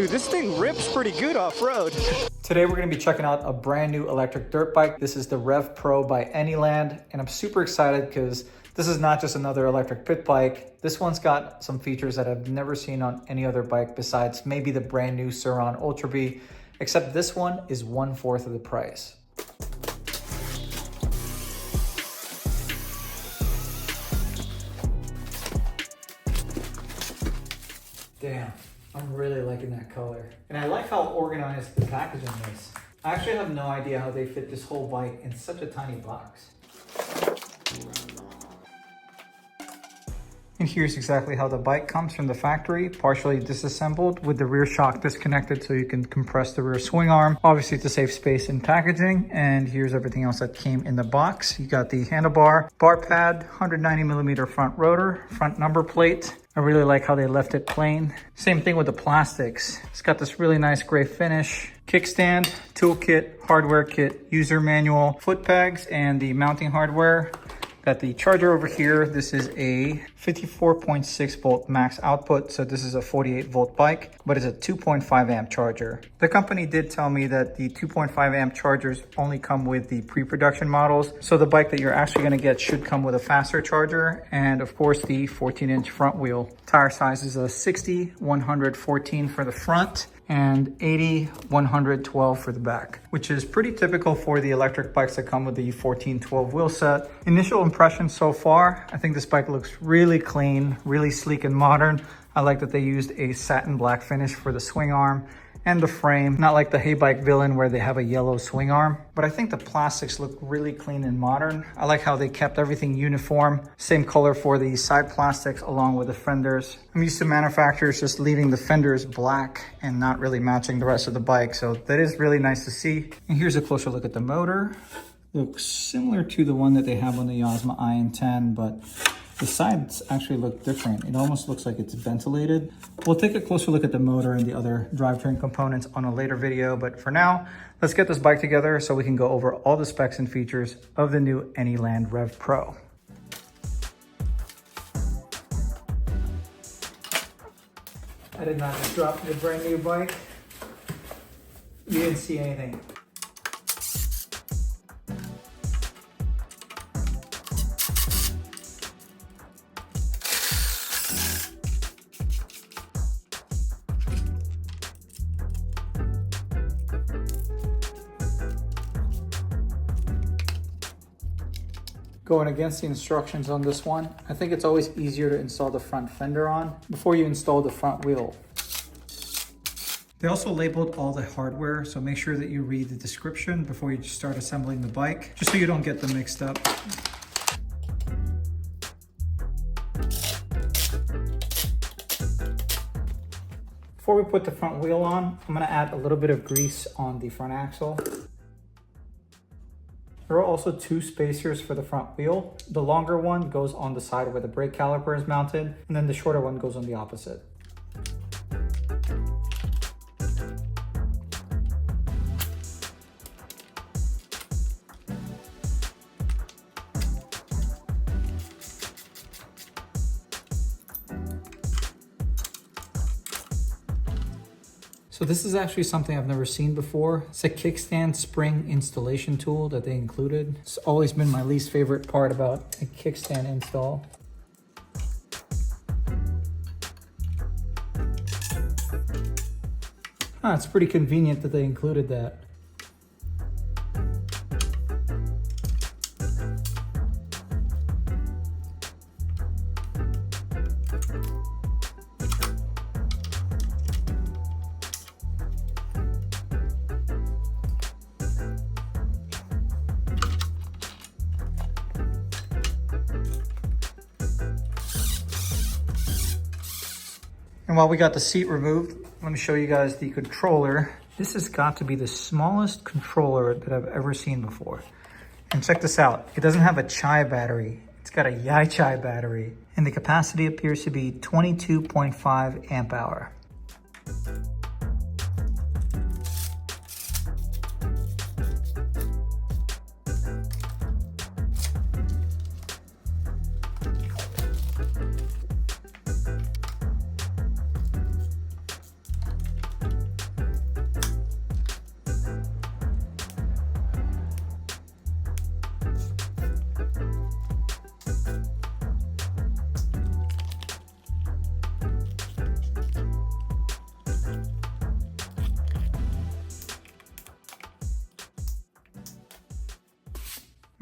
Dude, this thing rips pretty good off-road. Today we're going to be checking out a brand new electric dirt bike. This is the Rev Pro by Anyland, and I'm super excited because this is not just another electric pit bike. This one's got some features that I've never seen on any other bike besides maybe the brand new Sur-Ron Ultra B, except this one is 1/4 of the price. Damn, I'm really liking that color. And I like how organized the packaging is. I actually have no idea how they fit this whole bike in such a tiny box. And here's exactly how the bike comes from the factory, partially disassembled with the rear shock disconnected so you can compress the rear swing arm, obviously to save space in packaging. And here's everything else that came in the box. You got the handlebar, bar pad, 190mm front rotor, front number plate. I really like how they left it plain. Same thing with the plastics. It's got this really nice gray finish. Kickstand, toolkit, hardware kit, user manual, foot pegs, and the mounting hardware. Got the charger over here. This is a 54.6 volt max output. So this is a 48 volt bike, but it's a 2.5 amp charger. The company did tell me that the 2.5 amp chargers only come with the pre-production models. So the bike that you're actually gonna get should come with a faster charger. And of course the 14-inch front wheel. Tire size is a 60, 114 for the front and 80, 112 for the back, which is pretty typical for the electric bikes that come with the 14-12 wheel set. Initial impressions so far, I think this bike looks really clean, really sleek and modern. I like that they used a satin black finish for the swing arm and the frame, not like the Hey Bike Villain where they have a yellow swing arm. But I think the plastics look really clean and modern. I like how they kept everything uniform, same color for the side plastics along with the fenders. I'm used to manufacturers just leaving the fenders black and not really matching the rest of the bike, so that is really nice to see. And here's a closer look at the motor. Looks similar to the one that they have on the Yasma IN10, but the sides actually look different. It almost looks like it's ventilated. We'll take a closer look at the motor and the other drivetrain components on a later video, but for now, let's get this bike together so we can go over all the specs and features of the new Anyland Rev Pro. I did not just drop the brand new bike. You didn't see anything. Going against the instructions on this one, I think it's always easier to install the front fender on before you install the front wheel. They also labeled all the hardware, so make sure that you read the description before you start assembling the bike, just so you don't get them mixed up. Before we put the front wheel on, I'm gonna add a little bit of grease on the front axle. There are also two spacers for the front wheel. The longer one goes on the side where the brake caliper is mounted, and then the shorter one goes on the opposite. So this is actually something I've never seen before. It's a kickstand spring installation tool that they included. It's always been my least favorite part about a kickstand install. It's pretty convenient that they included that. And while we got the seat removed, let me show you guys the controller. This has got to be the smallest controller that I've ever seen before. And check this out. It doesn't have a chai battery. It's got a Yai Chai battery. And the capacity appears to be 22.5 amp hour.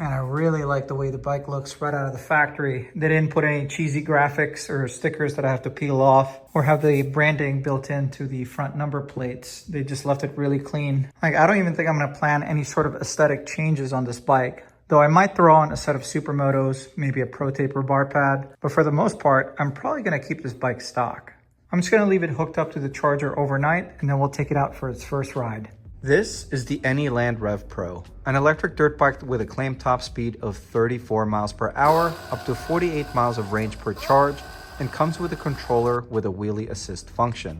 And I really like the way the bike looks right out of the factory. They didn't put any cheesy graphics or stickers that I have to peel off or have the branding built into the front number plates. They just left it really clean. Like, I don't even think I'm gonna plan any sort of aesthetic changes on this bike. Though I might throw on a set of Supermotos, maybe a Pro Taper bar pad. But for the most part, I'm probably gonna keep this bike stock. I'm just gonna leave it hooked up to the charger overnight and then we'll take it out for its first ride. This is the Anyland Rev Pro, an electric dirt bike with a claimed top speed of 34 miles per hour, up to 48 miles of range per charge, and comes with a controller with a wheelie assist function.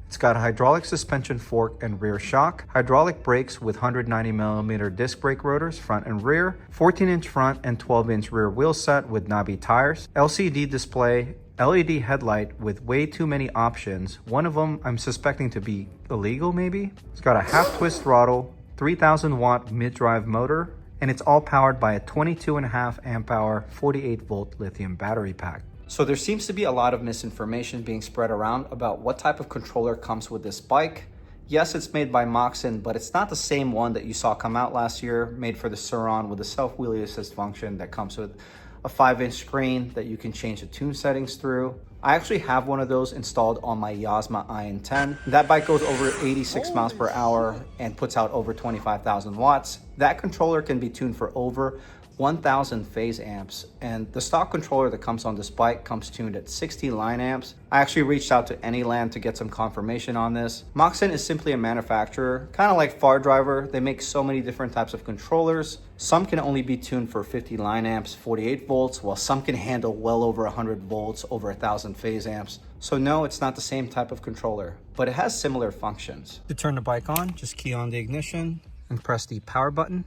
It's got a hydraulic suspension fork and rear shock, hydraulic brakes with 190mm disc brake rotors front and rear, 14-inch front and 12-inch rear wheel set with knobby tires, LCD display, LED headlight with way too many options. One of them I'm suspecting to be illegal maybe. It's got a half twist throttle, 3000 watt mid-drive motor, and it's all powered by a 22.5 amp hour 48 volt lithium battery pack. So there seems to be a lot of misinformation being spread around about what type of controller comes with this bike. Yes, it's made by Moxin, but it's not the same one that you saw come out last year, made for the Sur-Ron with the self wheelie assist function that comes with a 5-inch screen that you can change the tune settings through. I actually have one of those installed on my Yasma IN10. That bike goes over 86 miles per hour and puts out over 25,000 watts. That controller can be tuned for over 1,000 phase amps, and the stock controller that comes on this bike comes tuned at 60 line amps. I actually reached out to Anyland to get some confirmation on this. Moxin is simply a manufacturer, kind of like Far Driver. They make so many different types of controllers. Some can only be tuned for 50 line amps, 48 volts, while some can handle well over 100 volts, over 1,000 phase amps. So no, it's not the same type of controller, but it has similar functions. To turn the bike on, just key on the ignition and press the power button.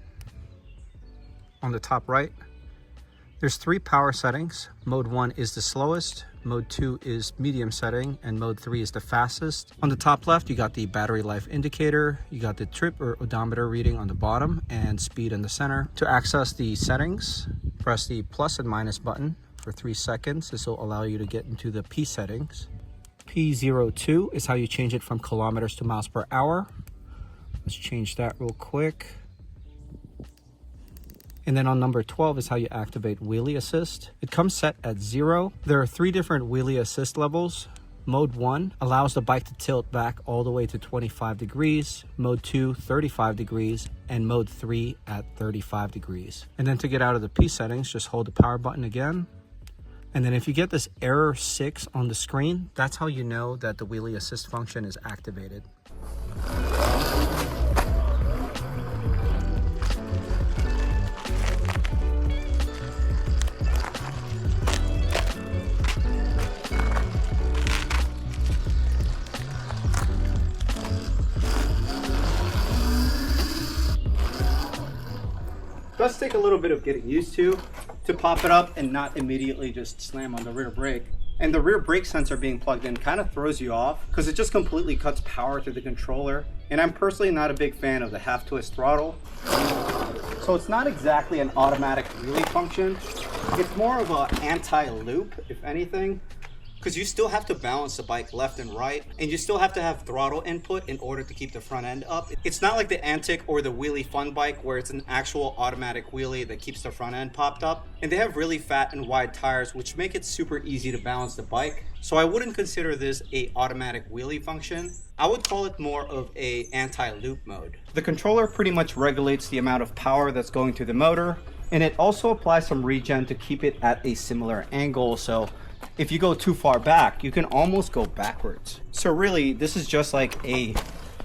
On the top right, there's 3 power settings. Mode 1 is the slowest, mode 2 is medium setting, and mode 3 is the fastest. On the top left, you got the battery life indicator, you got the trip or odometer reading on the bottom, and speed in the center. To access the settings, press the plus and minus button for 3 seconds. This will allow you to get into the P settings. P02 is how you change it from kilometers to miles per hour. Let's change that real quick. And then on number 12 is how you activate wheelie assist. It comes set at 0. There are 3 different wheelie assist levels. Mode 1 allows the bike to tilt back all the way to 25 degrees. Mode 2, 35 degrees. And mode 3 at 35 degrees. And then to get out of the P settings, just hold the power button again. And then if you get this error 6 on the screen, that's how you know that the wheelie assist function is activated. It does take a little bit of getting used to pop it up and not immediately just slam on the rear brake. And the rear brake sensor being plugged in kind of throws you off because it just completely cuts power through the controller. And I'm personally not a big fan of the half twist throttle. So it's not exactly an automatic wheelie function. It's more of an anti-loop, if anything, because you still have to balance the bike left and right, and you still have to have throttle input in order to keep the front end up. It's not like the Antic or the Wheelie Fun bike where it's an actual automatic wheelie that keeps the front end popped up. And they have really fat and wide tires, which make it super easy to balance the bike. So I wouldn't consider this a automatic wheelie function. I would call it more of a anti-loop mode. The controller pretty much regulates the amount of power that's going through the motor, and it also applies some regen to keep it at a similar angle. So if you go too far back, you can almost go backwards. So really, this is just like a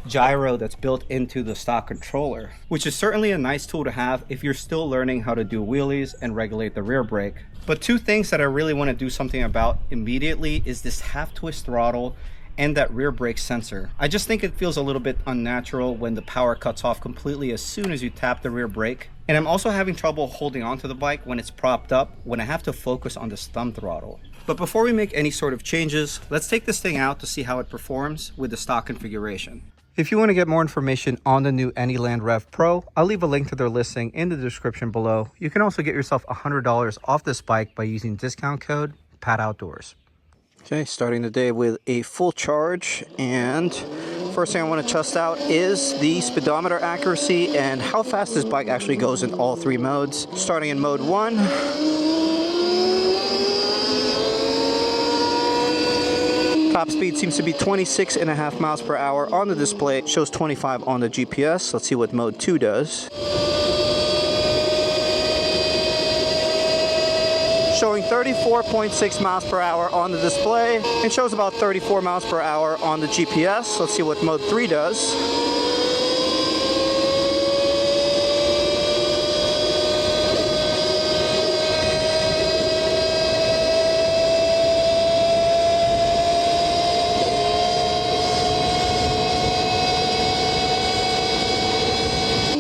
gyro that's built into the stock controller, which is certainly a nice tool to have if you're still learning how to do wheelies and regulate the rear brake. But 2 things that I really want to do something about immediately is this half twist throttle and that rear brake sensor. I just think it feels a little bit unnatural when the power cuts off completely as soon as you tap the rear brake. And I'm also having trouble holding onto the bike when it's propped up, when I have to focus on this thumb throttle. But before we make any sort of changes, let's take this thing out to see how it performs with the stock configuration. If you want to get more information on the new Anyland Rev Pro, I'll leave a link to their listing in the description below. You can also get yourself $100 off this bike by using discount code PATOutdoors. Okay, starting the day with a full charge, and first thing I want to test out is the speedometer accuracy and how fast this bike actually goes in all three modes. Starting in mode 1. Top speed seems to be 26.5 miles per hour on the display. It shows 25 on the GPS. Let's see what mode 2 does. Showing 34.6 miles per hour on the display. It shows about 34 miles per hour on the GPS. Let's see what mode 3 does.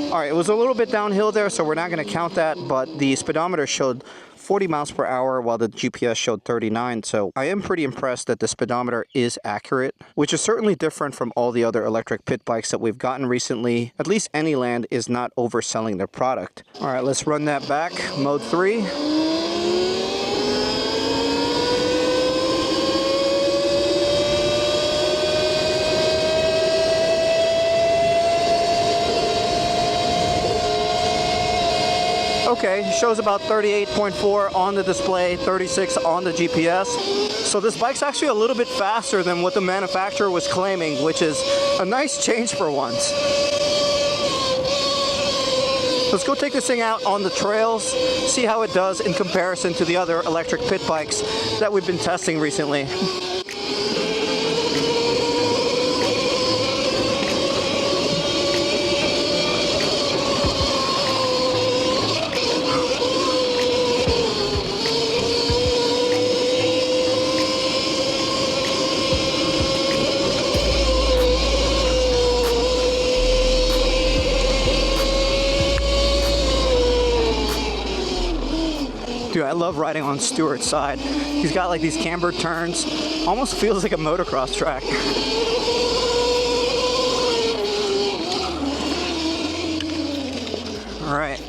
Alright, it was a little bit downhill there, so we're not going to count that, but the speedometer showed 40 miles per hour while the GPS showed 39, so I am pretty impressed that the speedometer is accurate, which is certainly different from all the other electric pit bikes that we've gotten recently. At least Anyland is not overselling their product. Alright, let's run that back. Mode 3. Okay, shows about 38.4 on the display, 36 on the GPS. So this bike's actually a little bit faster than what the manufacturer was claiming, which is a nice change for once. Let's go take this thing out on the trails, see how it does in comparison to the other electric pit bikes that we've been testing recently. Dude, I love riding on Stuart's side. He's got like these camber turns. Almost feels like a motocross track. Alright,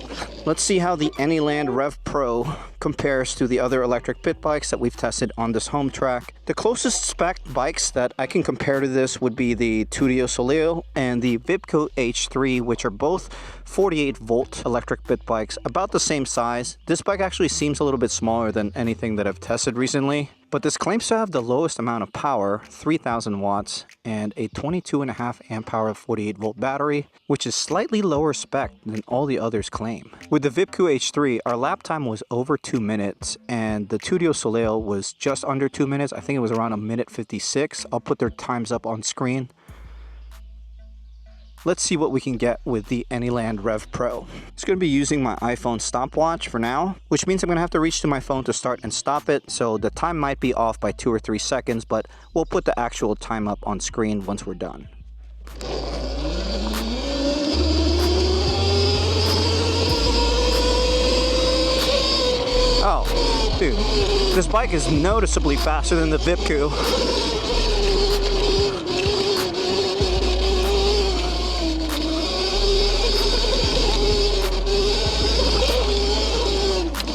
let's see how the Anyland Rev Pro compares to the other electric pit bikes that we've tested on this home track. The closest spec bikes that I can compare to this would be the Tuttio Soleil and the Vipcoo H3, which are both 48 volt electric pit bikes, about the same size. This bike actually seems a little bit smaller than anything that I've tested recently, but this claims to have the lowest amount of power, 3000 watts, and a 22.5 amp hour 48 volt battery, which is slightly lower spec than all the others claim. With the Vipcoo H3, our lap time was over 2 minutes, and the Tuttio Soleil was just under 2 minutes. I think it was around 1:56. I'll put their times up on screen. Let's see what we can get with the Anyland Rev Pro. It's going to be using my iPhone stopwatch for now, which means I'm going to have to reach to my phone to start and stop it, so the time might be off by 2 or 3 seconds, but we'll put the actual time up on screen once we're done. Oh, dude, this bike is noticeably faster than the Vipcoo.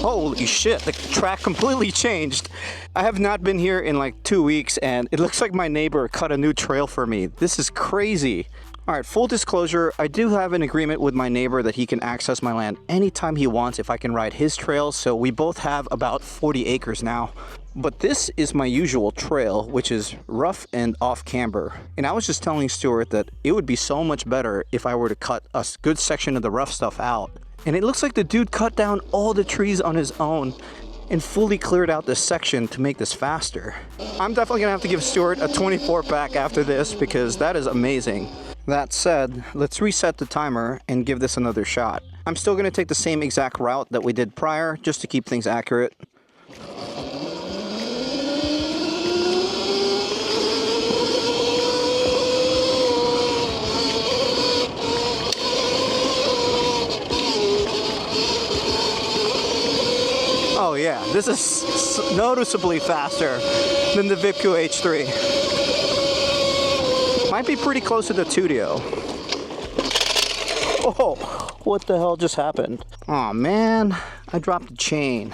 Holy shit, the track completely changed. I have not been here in like 2 weeks, and it looks like my neighbor cut a new trail for me. This is crazy. Alright, full disclosure, I do have an agreement with my neighbor that he can access my land anytime he wants if I can ride his trail, so we both have about 40 acres now. But this is my usual trail, which is rough and off camber. And I was just telling Stuart that it would be so much better if I were to cut a good section of the rough stuff out. And it looks like the dude cut down all the trees on his own and fully cleared out this section to make this faster. I'm definitely gonna have to give Stuart a 24 pack after this because that is amazing. That said, let's reset the timer and give this another shot. I'm still gonna take the same exact route that we did prior just to keep things accurate. Oh yeah, this is noticeably faster than the Vipcoo H3. Might be pretty close to the Tuttio. Oh, what the hell just happened? Aw, man, I dropped the chain.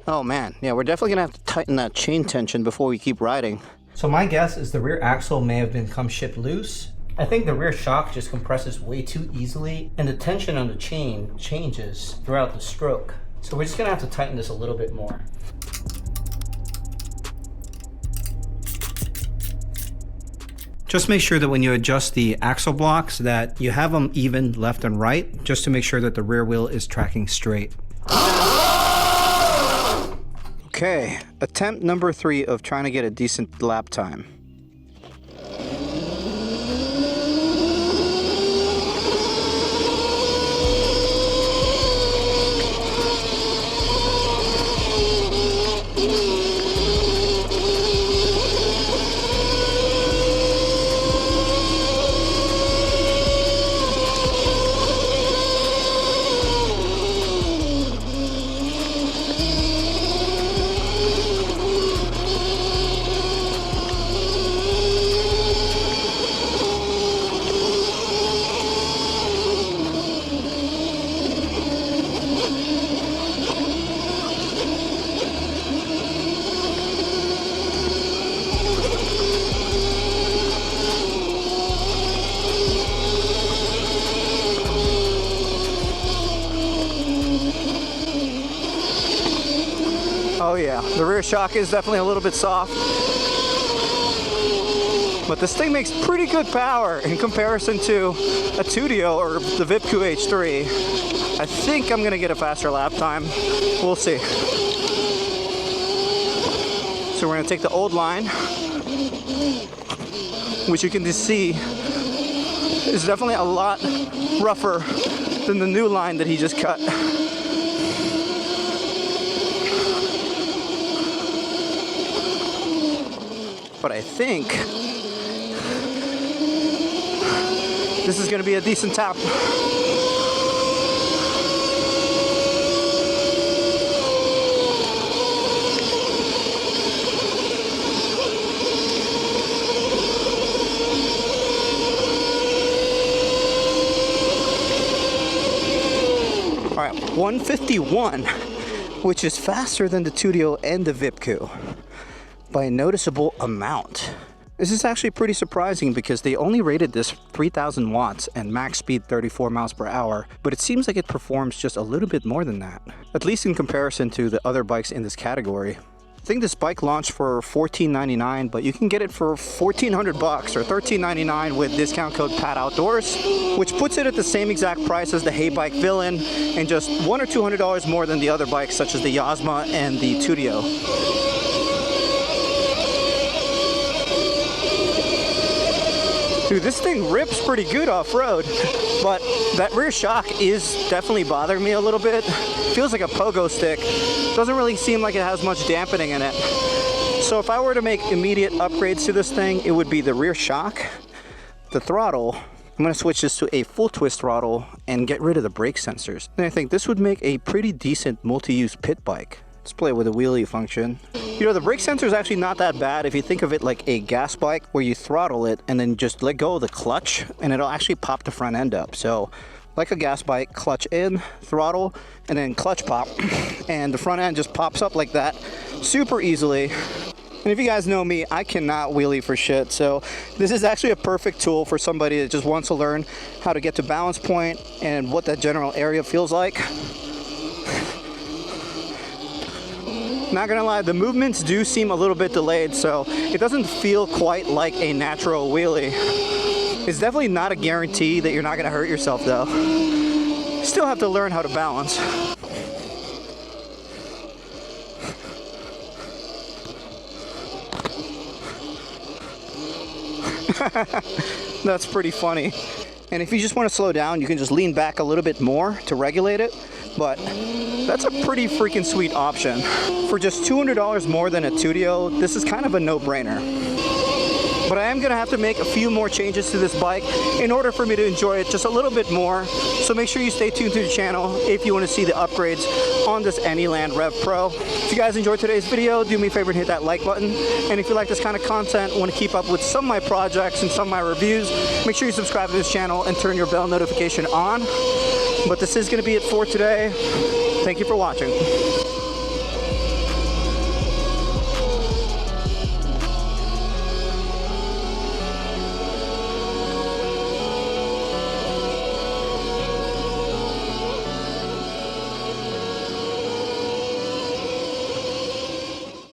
Oh man, yeah, we're definitely gonna have to tighten that chain tension before we keep riding. So my guess is the rear axle may have come shipped loose. I think the rear shock just compresses way too easily, and the tension on the chain changes throughout the stroke. So we're just gonna have to tighten this a little bit more. Just make sure that when you adjust the axle blocks that you have them even left and right, just to make sure that the rear wheel is tracking straight. Okay, attempt number 3 of trying to get a decent lap time. Oh yeah, the rear shock is definitely a little bit soft, but this thing makes pretty good power in comparison to a Tuttio or the Vipcoo H3. I think I'm gonna get a faster lap time. We'll see. So we're gonna take the old line, which you can just see is definitely a lot rougher than the new line that he just cut. But I think this is going to be a decent tap. All right, 151, which is faster than the Tuttio and the Vipcoo by a noticeable amount. This is actually pretty surprising because they only rated this 3,000 watts and max speed 34 miles per hour, but it seems like it performs just a little bit more than that, at least in comparison to the other bikes in this category. I think this bike launched for $14.99, but you can get it for $1,400 or $13.99 with discount code PATOutdoors, which puts it at the same exact price as the Hey Bike Villain and just $100 or $200 more than the other bikes such as the Yasma and the Tuttio. Dude, this thing rips pretty good off-road, but that rear shock is definitely bothering me a little bit. Feels like a pogo stick. Doesn't really seem like it has much dampening in it. So if I were to make immediate upgrades to this thing, it would be the rear shock, the throttle. I'm gonna switch this to a full twist throttle and get rid of the brake sensors. And I think this would make a pretty decent multi-use pit bike. Let's play with the wheelie function. You know, the brake sensor is actually not that bad if you think of it like a gas bike where you throttle it and then just let go of the clutch and it'll actually pop the front end up. So like a gas bike, clutch in, throttle, and then clutch pop, and the front end just pops up like that super easily. And if you guys know me, I cannot wheelie for shit, so this is actually a perfect tool for somebody that just wants to learn how to get to balance point and what that general area feels like. Not gonna lie, the movements do seem a little bit delayed, so it doesn't feel quite like a natural wheelie. It's definitely not a guarantee that you're not gonna hurt yourself though. Still have to learn how to balance. That's pretty funny. And if you just want to slow down, you can just lean back a little bit more to regulate it. But that's a pretty freaking sweet option. For just $200 more than a Tuttio, this is kind of a no-brainer. But I am gonna have to make a few more changes to this bike in order for me to enjoy it just a little bit more. So make sure you stay tuned to the channel if you want to see the upgrades on this Anyland Rev Pro. If you guys enjoyed today's video, do me a favor and hit that like button. And if you like this kind of content, want to keep up with some of my projects and some of my reviews, make sure you subscribe to this channel and turn your bell notification on. But this is going to be it for today. Thank you for watching.